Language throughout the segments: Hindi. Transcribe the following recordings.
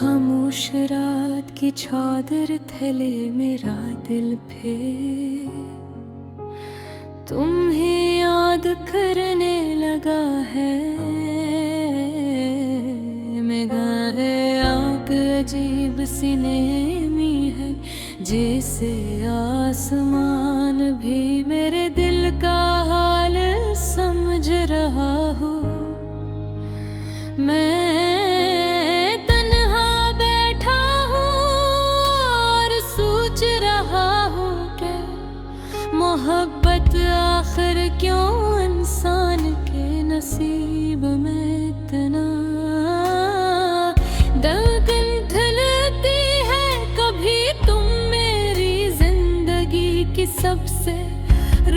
खामोश रात की चादर थले मेरा दिल पे तुम्हें याद करने लगा है। मेघालय आग अजीब सी नेमी है, जैसे आसमान भी मेरे दिल का हाल समझ रहा हो। मैं तन्हा बैठा हूँ और सोच रहा हूँ कि मोहब्बत आखिर क्यों इंसान के नसीब में इतना धड़कन ढलती है। कभी तुम मेरी जिंदगी की सबसे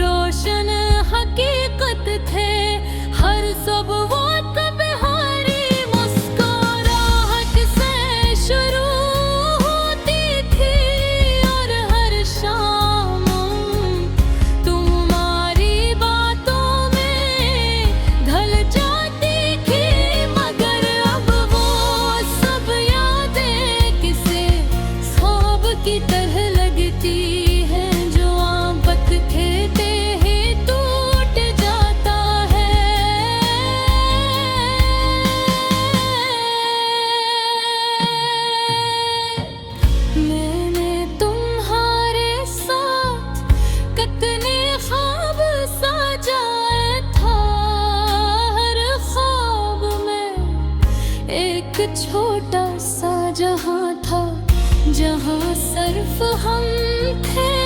रोशन हकीकत थे, हर सब वो की तरह लगती है, जो आफत खेते ही टूट जाता है। मैंने तुम्हारे साथ कितने ख्वाब सजाए था, हर ख्वाब में एक छोटा सा जहां था, जहां सिर्फ हम थे।